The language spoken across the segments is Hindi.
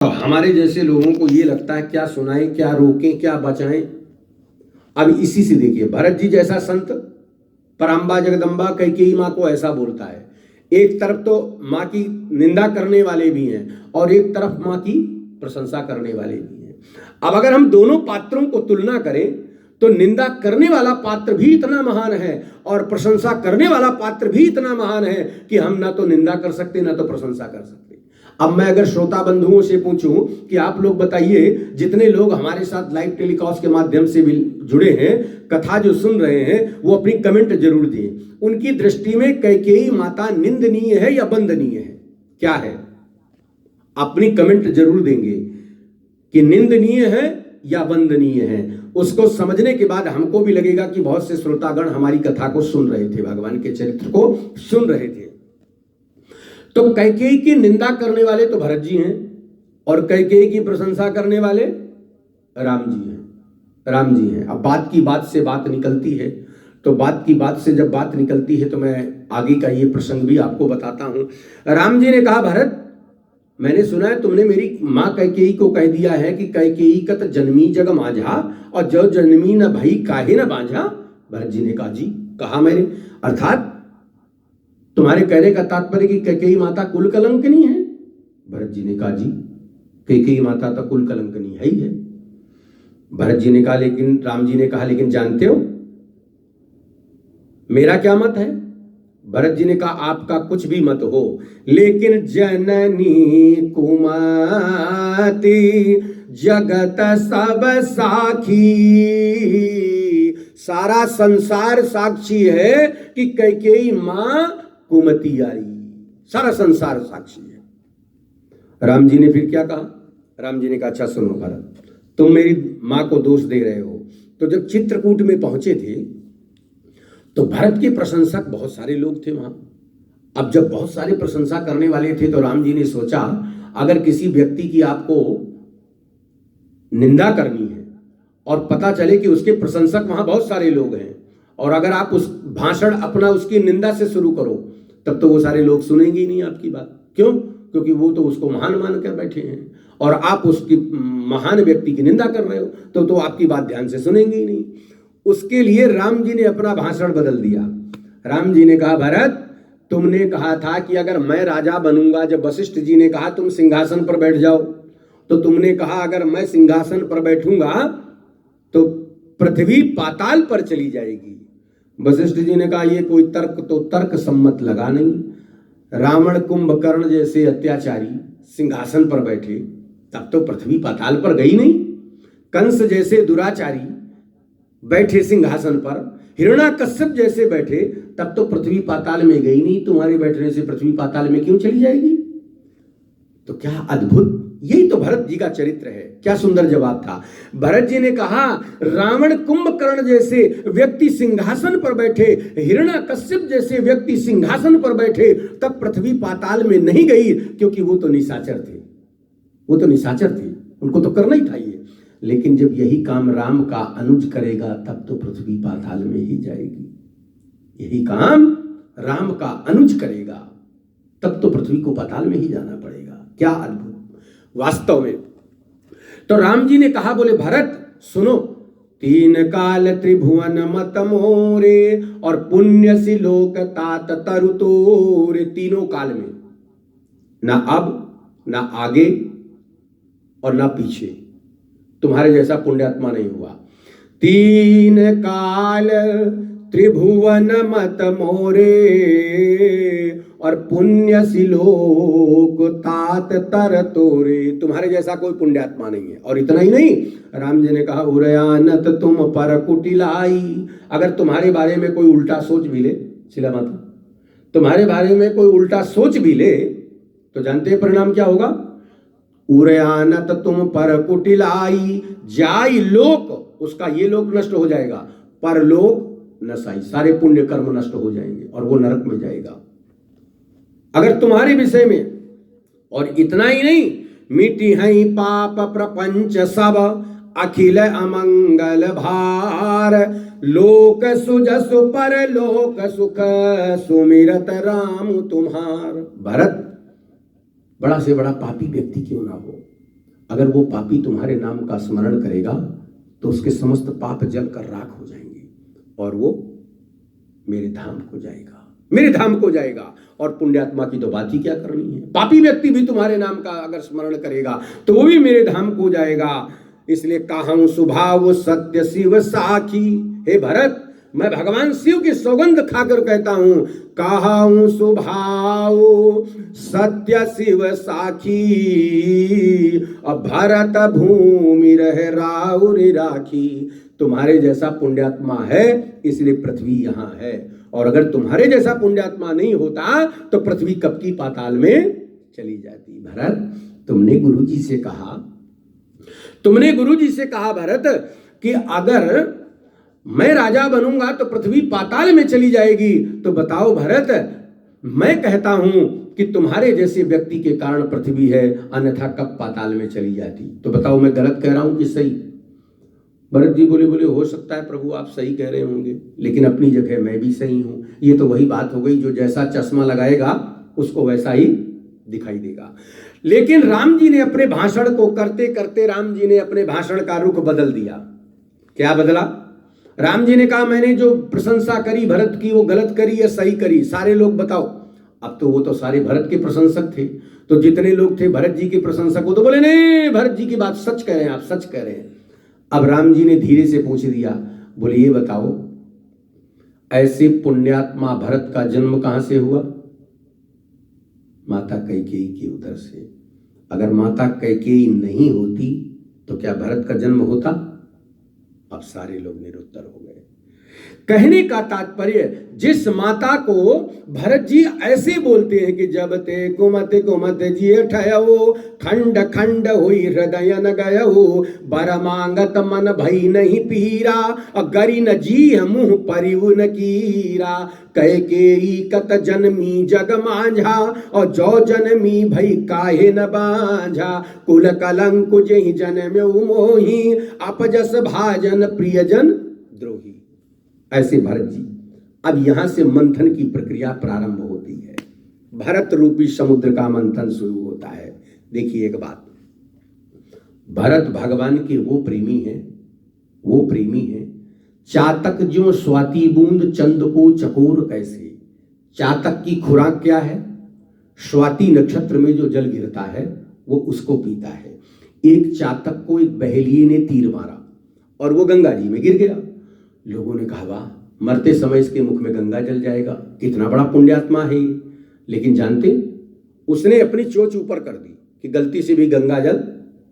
तो हमारे जैसे लोगों को ये लगता है क्या सुनाएं, क्या रोकें, क्या बचाएं। अब इसी से देखिए, भरत जी जैसा संत पराम्बा जगदम्बा कैकेयी माँ को ऐसा बोलता है। एक तरफ तो माँ की निंदा करने वाले भी हैं और एक तरफ माँ की प्रशंसा करने वाले भी हैं। अब अगर हम दोनों पात्रों को तुलना करें तो निंदा करने वाला पात्र भी इतना महान है और प्रशंसा करने वाला पात्र भी इतना महान है कि हम ना तो निंदा कर सकते ना तो प्रशंसा कर सकते। अब मैं अगर श्रोता बंधुओं से पूछूं कि आप लोग बताइए, जितने लोग हमारे साथ लाइव टेलीकास्ट के माध्यम से भी जुड़े हैं, कथा जो सुन रहे हैं, वो अपनी कमेंट जरूर दें। उनकी दृष्टि में कैकेयी माता निंदनीय है या वंदनीय है? क्या है? अपनी कमेंट जरूर देंगे कि निंदनीय है या वंदनीय है। उसको समझने के बाद हमको भी लगेगा कि बहुत से श्रोतागण हमारी कथा को सुन रहे थे, भगवान के चरित्र को सुन रहे थे। तो कैकेयी की निंदा करने वाले तो भरत जी हैं और कैकेयी की प्रशंसा करने वाले राम जी हैं। राम जी हैं। अब बात की बात से बात निकलती है, तो बात की बात से जब बात निकलती है तो मैं आगे का ये प्रसंग भी आपको बताता हूं। राम जी ने कहा, भरत, मैंने सुना है तुमने मेरी माँ कैकेयी को कह दिया है कि कैकेयी कत जन्मी जग माझा और जो जन्मी न भई काहे न बांझा। भरत जी ने कहा, जी कहा मैंने, अर्थात तुम्हारे कहने का तात्पर्य कि कैकेयी माता कुल कलंकनी है। भरत जी ने कहा, जी कैकेयी माता तो कुल कलंकनी है ही है। भरत जी ने कहा, लेकिन राम जी ने कहा, लेकिन जानते हो मेरा क्या मत है? भरत जी ने कहा, आपका कुछ भी मत हो, लेकिन जननी कुमति जगत सब साखी, सारा संसार साक्षी है कि कैकेयी मां कुमति आई। सारा संसार साक्षी है। राम जी ने फिर क्या कहा? राम जी ने कहा, अच्छा सुनो भरत, तुम मेरी मां को दोष दे रहे हो। तो जब चित्रकूट में पहुंचे थे तो भरत के प्रशंसक बहुत सारे लोग थे वहां। अब जब बहुत सारे प्रशंसा करने वाले थे तो राम जी ने सोचा, अगर किसी व्यक्ति की आपको निंदा करनी है और पता चले कि उसके प्रशंसक वहां बहुत सारे लोग हैं, और अगर आप उस भाषण अपना उसकी निंदा से शुरू करो, तब तो वो सारे लोग सुनेंगे ही नहीं आपकी बात। क्यों? क्योंकि वो तो उसको महान मान कर बैठे हैं और आप उसकी महान व्यक्ति की निंदा कर रहे हो, तो आपकी बात ध्यान से सुनेंगे ही नहीं। उसके लिए राम जी ने अपना भाषण बदल दिया। राम जी ने कहा, भरत, तुमने कहा था कि अगर मैं राजा बनूंगा, जब वशिष्ठ जी ने कहा तुम सिंहासन पर बैठ जाओ, तो तुमने कहा अगर मैं सिंहासन पर बैठूंगा तो पृथ्वी पाताल पर चली जाएगी। वशिष्ठ जी ने कहा, ये कोई तर्क तो तर्क सम्मत लगा नहीं। रावण कुंभकर्ण जैसे अत्याचारी सिंहासन पर बैठे तब तो पृथ्वी पाताल पर गई नहीं। कंस जैसे दुराचारी बैठे सिंहासन पर, हिरण्याकश्यप जैसे बैठे तब तो पृथ्वी पाताल में गई नहीं। तुम्हारे बैठने से पृथ्वी पाताल में क्यों चली जाएगी? तो क्या अद्भुत, यही तो भरत जी का चरित्र है। क्या सुंदर जवाब था। भरत जी ने कहा, रावण कुंभकर्ण जैसे व्यक्ति सिंहासन पर बैठे, हिरण्याकश्यप जैसे व्यक्ति सिंहासन पर बैठे, तब पृथ्वी पाताल में नहीं गई, क्योंकि वो तो निशाचर थे। वो तो निशाचर थे, उनको तो करना ही था ये। लेकिन जब यही काम राम का अनुज करेगा तब तो पृथ्वी पाताल में ही जाएगी। यही काम राम का अनुज करेगा तब तो पृथ्वी को पाताल में ही जाना पड़ेगा। क्या अद्भुत वास्तव में। तो राम जी ने कहा, बोले भरत सुनो, तीन काल त्रिभुवन मत मोरे और पुण्य सिलोक तात तरु तोरे। तीनों काल में, ना अब ना आगे और ना पीछे, तुम्हारे जैसा पुण्यात्मा नहीं हुआ। तीन काल त्रिभुवन मत मोरे और पुण्य सिलोक तात तर तोरे। तुम्हारे जैसा कोई पुण्यात्मा नहीं है। और इतना ही नहीं, राम जी ने कहा, उरयानत तुम पर कुटिलाई। अगर तुम्हारे बारे में कोई उल्टा सोच भी ले, शिला माता, तुम्हारे बारे में कोई उल्टा सोच भी ले, तो जानते हैं परिणाम क्या होगा? उरयानत तुम पर कुटिलाई, जाई लोक, उसका ये लोक नष्ट हो जाएगा, परलोक नसाई, सारे पुण्य कर्म नष्ट हो जाएंगे और वो नरक में जाएगा अगर तुम्हारे विषय में। और इतना ही नहीं, मिटी है पाप प्रपंच सब, अखिल अमंगल भार, लोक सुजसु पर लोक सुख, सुमिरत राम तुम्हार। भरत, बड़ा से बड़ा पापी व्यक्ति क्यों ना हो, अगर वो पापी तुम्हारे नाम का स्मरण करेगा तो उसके समस्त पाप जल कर राख हो जाएंगे और वो मेरे धाम को जाएगा, मेरे धाम को जाएगा। और पुण्यात्मा की तो बात ही क्या करनी है। पापी व्यक्ति भी तुम्हारे नाम का अगर स्मरण करेगा तो वो भी मेरे धाम को जाएगा। इसलिए कहूं स्वभाव सत्य शिव साखी, हे भरत मैं भगवान शिव की सौगंध खाकर कहता हूं, कहूं स्वभाव सत्य शिव साखी, अब भरत भूमि रहे राउर राखी। तुम्हारे जैसा पुण्यात्मा है इसलिए पृथ्वी यहाँ है, और अगर तुम्हारे जैसा पुण्यात्मा नहीं होता तो पृथ्वी कब की पाताल में चली जाती। भरत तुमने गुरुजी से कहा भरत कि अगर मैं राजा बनूंगा तो पृथ्वी पाताल में चली जाएगी। तो बताओ भरत, मैं कहता हूं कि तुम्हारे जैसे व्यक्ति के कारण पृथ्वी है, अन्यथा कब पाताल में चली जाती। तो बताओ मैं गलत कह रहा हूं कि सही। भरत जी बोले हो सकता है प्रभु आप सही कह रहे होंगे, लेकिन अपनी जगह मैं भी सही हूं। ये तो वही बात हो गई, जो जैसा चश्मा लगाएगा उसको वैसा ही दिखाई देगा। लेकिन राम जी ने अपने भाषण को करते करते राम जी ने अपने भाषण का रुख बदल दिया। क्या बदला? राम जी ने कहा मैंने जो प्रशंसा करी भरत की वो गलत करी या सही करी, सारे लोग बताओ। अब तो वो तो सारे भरत के प्रशंसक थे, तो जितने लोग थे भरत जी के प्रशंसक वो तो बोले नहीं भरत जी की बात सच कह रहे हैं, आप सच कह रहे हैं। अब राम जी ने धीरे से पूछ दिया, बोले ये बताओ ऐसे पुण्यात्मा भरत का जन्म कहां से हुआ? माता कैकेयी के उदर से। अगर माता कैकेयी नहीं होती तो क्या भरत का जन्म होता? अब सारे लोग निरुत्तर हो गए। कहने का तात्पर्य, जिस माता को भरत जी ऐसे बोलते हैं कि जब ते कुमत कुमत जिय ठयो, खंड खंड हुई हृदय न गयो, बर मांगत मन भई नहीं पीरा, गरी न जी मुँह परिव न कीरा, कैकेयी कत जन्मी जग मांझा, और जो जन्मी भई काहे न बांझा, कुल कलंक जेहि जन्म्यो मोही, अपजस भाजन प्रियजन द्रोही। ऐसे भरत जी। अब यहां से मंथन की प्रक्रिया प्रारंभ होती है, भरत रूपी समुद्र का मंथन शुरू होता है। देखिए एक बात, भरत भगवान के वो प्रेमी हैं चातक ज्यों स्वाति बूंद चंद को चकोर कैसे। चातक की खुराक क्या है? स्वाति नक्षत्र में जो जल गिरता है वो उसको पीता है। एक चातक को एक बहेलिये ने तीर मारा और वो गंगा जी में गिर गया। लोगों ने कहा वाह, मरते समय इसके मुख में गंगा जल जाएगा, कितना बड़ा पुण्यात्मा है ये। लेकिन जानते, उसने अपनी चोंच ऊपर कर दी कि गलती से भी गंगा जल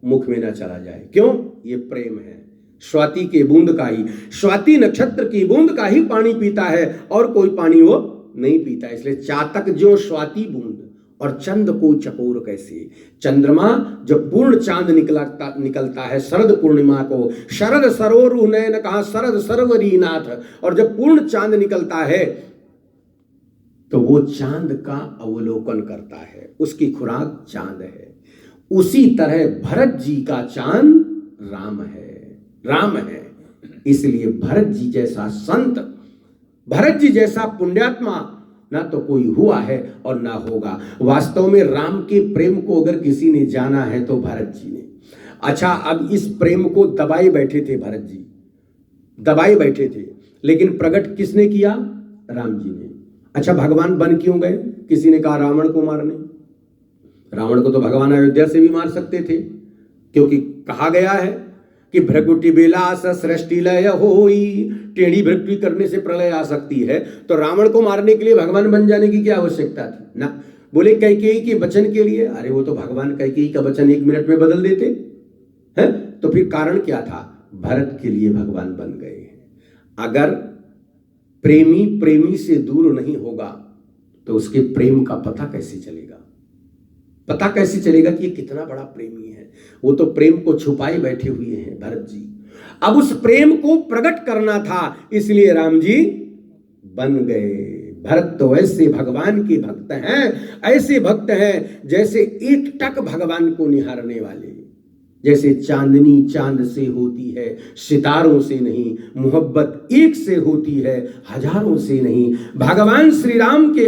मुख में ना चला जाए। क्यों? ये प्रेम है, स्वाति के बूंद का ही, स्वाति नक्षत्र की बूंद का ही पानी पीता है और कोई पानी वो नहीं पीता। इसलिए चातक जो स्वाति बूंद और चंद को चकोर कैसे। चंद्रमा जब पूर्ण चांद निकलता है शरद पूर्णिमा को, शरद सरोरु नयन कहा शरद सरवरी नाथ, और जब पूर्ण चांद निकलता है तो वो चांद का अवलोकन करता है, उसकी खुराक चांद है। उसी तरह भरत जी का चांद राम है। इसलिए भरत जी जैसा संत, भरत जी जैसा पुण्यात्मा ना तो कोई हुआ है और ना होगा। वास्तव में राम के प्रेम को अगर किसी ने जाना है तो भरत जी ने। अच्छा, अब इस प्रेम को दबाए बैठे थे भरत जी, दबाए बैठे थे, लेकिन प्रकट किसने किया? राम जी ने। अच्छा, भगवान बन क्यों गए? किसी ने कहा रावण को मारने। रावण को तो भगवान अयोध्या से भी मार सकते थे, क्योंकि कहा गया है कि भ्रकुटी विलास सृष्टि लय होई, टेढ़ी भ्रकुटी करने से प्रलय आ सकती है। तो रावण को मारने के लिए भगवान बन जाने की क्या आवश्यकता थी ना। बोले कैकेयी के वचन के लिए, अरे वो तो भगवान कैकेयी का वचन 1 मिनट में बदल देते हैं। तो फिर कारण क्या था? भरत के लिए भगवान बन गए हैं। अगर प्रेमी से दूर नहीं होगा तो उसके प्रेम का पता कैसे चलेगा? पता कैसे चलेगा कि ये कितना बड़ा प्रेमी है? वो तो प्रेम को छुपाए बैठे हुए हैं भरत जी। अब उस प्रेम को प्रकट करना था, इसलिए राम जी बन गए। भरत तो ऐसे भगवान के भक्त हैं, ऐसे भक्त हैं जैसे एकटक भगवान को निहारने वाले। जैसे चांदनी चांद से होती है, सितारों से नहीं। मोहब्बत एक से होती है, हजारों से नहीं। भगवान श्री राम के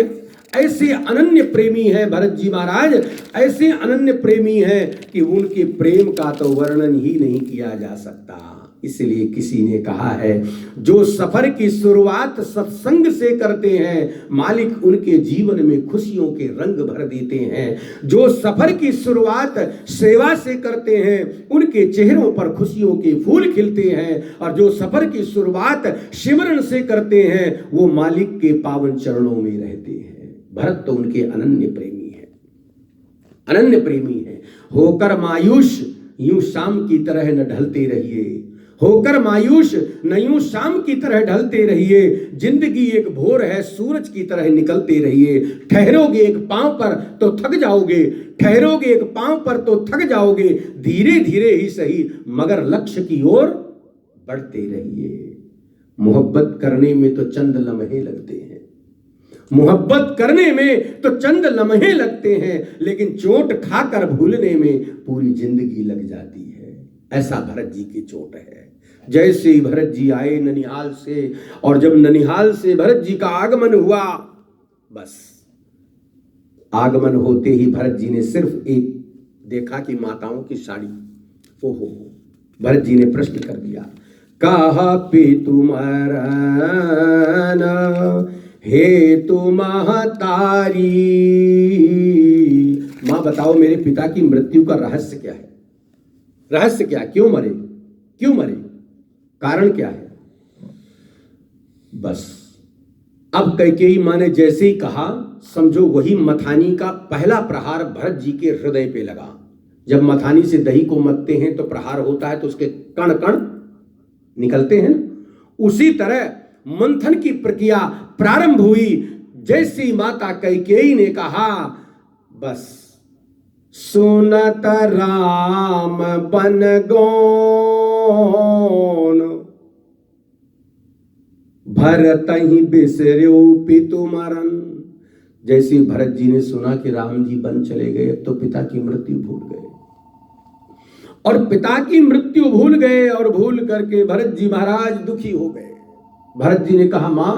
ऐसे अनन्य प्रेमी हैं भरत जी महाराज, ऐसे अनन्य प्रेमी हैं कि उनके प्रेम का तो वर्णन ही नहीं किया जा सकता। इसलिए किसी ने कहा है, जो सफर की शुरुआत सत्संग से करते हैं, मालिक उनके जीवन में खुशियों के रंग भर देते हैं। जो सफर की शुरुआत सेवा से करते हैं, उनके चेहरों पर खुशियों के फूल खिलते हैं। और जो सफर की शुरुआत सिमरन से करते हैं, वो मालिक के पावन चरणों में रहते हैं। भरत तो उनके अनन्य प्रेमी है, अनन्य प्रेमी है। होकर मायूस यूं शाम की तरह न ढलते रहिए, होकर मायूस न यूं शाम की तरह ढलते रहिए। जिंदगी एक भोर है, सूरज की तरह निकलते रहिए। ठहरोगे एक पांव पर तो थक जाओगे, ठहरोगे एक पांव पर तो थक जाओगे। धीरे धीरे ही सही मगर लक्ष्य की ओर बढ़ते रहिए। मोहब्बत करने में तो चंद लम्हे लगते हैं, मोहब्बत करने में तो चंद लम्हे लगते हैं, लेकिन चोट खाकर भूलने में पूरी जिंदगी लग जाती है। ऐसा भरत जी की चोट है। जैसे ही भरत जी आए ननिहाल से, और जब ननिहाल से भरत जी का आगमन हुआ, बस आगमन होते ही भरत जी ने सिर्फ एक देखा कि माताओं की साड़ी, ओहो, भरत जी ने प्रश्न कर दिया, कहा पे तुम्हारा हे तुम महतारी, मां बताओ मेरे पिता की मृत्यु का रहस्य क्या है? रहस्य क्या, क्यों मरे, क्यों मरे, कारण क्या है? बस अब कैकेयी मां ने जैसे ही कहा, समझो वही मथानी का पहला प्रहार भरत जी के हृदय पे लगा। जब मथानी से दही को मथते हैं तो प्रहार होता है तो उसके कण कण निकलते हैं, उसी तरह मंथन की प्रक्रिया प्रारंभ हुई। जैसी माता कैकेयी ने कहा, बस सुनत राम बन गौन, भरत ही बिसर्यो पितु मरण। जैसे भरत जी ने सुना कि राम जी बन चले गए, तो पिता की मृत्यु भूल गए, और पिता की मृत्यु भूल गए, और भूल करके भरत जी महाराज दुखी हो गए। भरत जी ने कहा, मां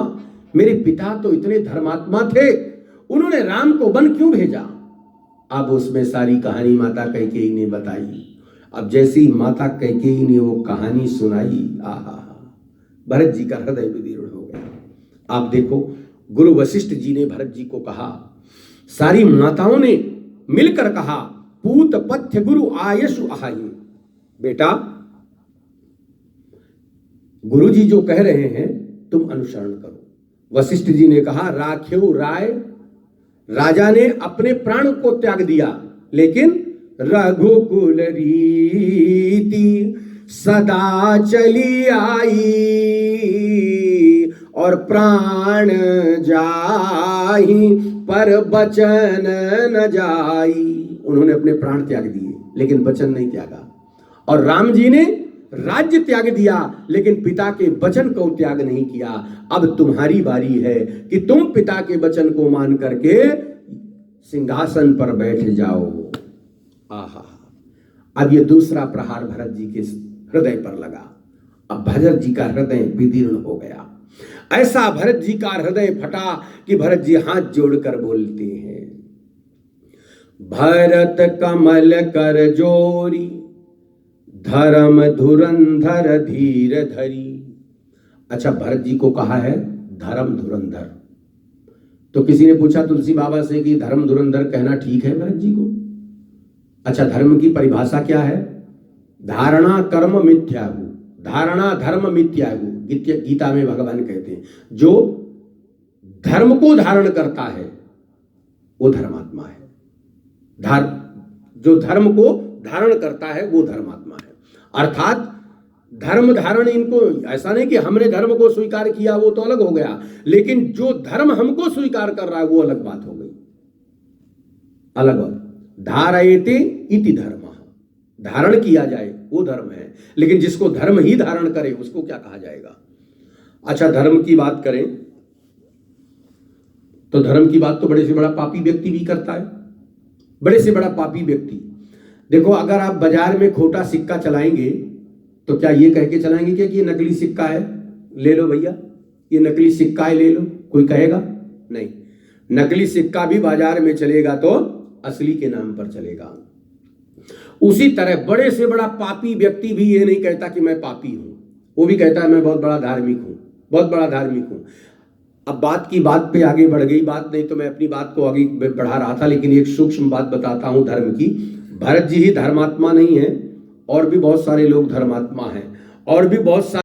मेरे पिता तो इतने धर्मात्मा थे, उन्होंने राम को वन क्यों भेजा? अब उसमें सारी कहानी माता कैकेयी ने बताई। अब जैसी माता कैकेयी ने वो कहानी सुनाई, आहा, भरत जी का हृदय विदीर्ण हो गया। आप देखो, गुरु वशिष्ठ जी ने भरत जी को कहा, सारी माताओं ने मिलकर कहा, पूत पथ्य गुरु आयशु आहाई, बेटा गुरु जी जो कह रहे हैं तुम अनुसरण करो। वशिष्ठ जी ने कहा, राख्यो राय, राजा ने अपने प्राण को त्याग दिया, लेकिन रघुकुल रीति सदा चली आई, और प्राण जाहि पर बचन न जाई। उन्होंने अपने प्राण त्याग दिए लेकिन वचन नहीं त्यागा। और राम जी ने राज्य त्याग दिया लेकिन पिता के वचन को त्याग नहीं किया। अब तुम्हारी बारी है कि तुम पिता के वचन को मान करके सिंहासन पर बैठ जाओ। आहा, अब ये दूसरा प्रहार भरत जी के हृदय पर लगा। अब भरत जी का हृदय विदीर्ण हो गया। ऐसा भरत जी का हृदय फटा कि भरत जी हाथ जोड़कर बोलते हैं, भरत कमल कर जोरी, धर्म धुरंधर धीर धरी। अच्छा, भरत जी को कहा है धर्म धुरंधर। तो किसी ने पूछा तुलसी बाबा से कि धर्म धुरंधर कहना ठीक है भरत जी को? अच्छा, धर्म की परिभाषा क्या है? धारणा कर्म मिथ्याहु, धारणा धर्म मिथ्याहु। गीता में भगवान कहते हैं जो धर्म को धारण करता है वो धर्मात्मा है। जो धर्म को धारण करता है वो धर्मात्मा है। अर्थात धर्म धारण, इनको ऐसा नहीं कि हमने धर्म को स्वीकार किया वो तो अलग हो गया, लेकिन जो धर्म हमको स्वीकार कर रहा है वो अलग बात हो गई, अलग बात। धारयते इति धर्म, धारण किया जाए वो धर्म है, लेकिन जिसको धर्म ही धारण करे उसको क्या कहा जाएगा? अच्छा, धर्म की बात करें तो धर्म की बात तो बड़े से बड़ा पापी व्यक्ति भी करता है। बड़े से बड़ा पापी व्यक्ति, देखो अगर आप बाजार में खोटा सिक्का चलाएंगे तो क्या ये कह के चलाएंगे कि ये नकली सिक्का है, ले लो भैया ये नकली सिक्का है ले लो, कोई कहेगा? नहीं। नकली सिक्का भी बाजार में चलेगा तो असली के नाम पर चलेगा। उसी तरह बड़े से बड़ा पापी व्यक्ति भी ये नहीं कहता कि मैं पापी हूं, वो भी कहता है मैं बहुत बड़ा धार्मिक हूं, बहुत बड़ा धार्मिक हूं। अब बात की बात पे आगे बढ़ गई बात, नहीं तो मैं अपनी बात को आगे बढ़ा रहा था, लेकिन एक सूक्ष्म बात बताता हूं धर्म की। भरत जी ही धर्मात्मा नहीं है, और भी बहुत सारे लोग धर्मात्मा हैं, और भी बहुत सारे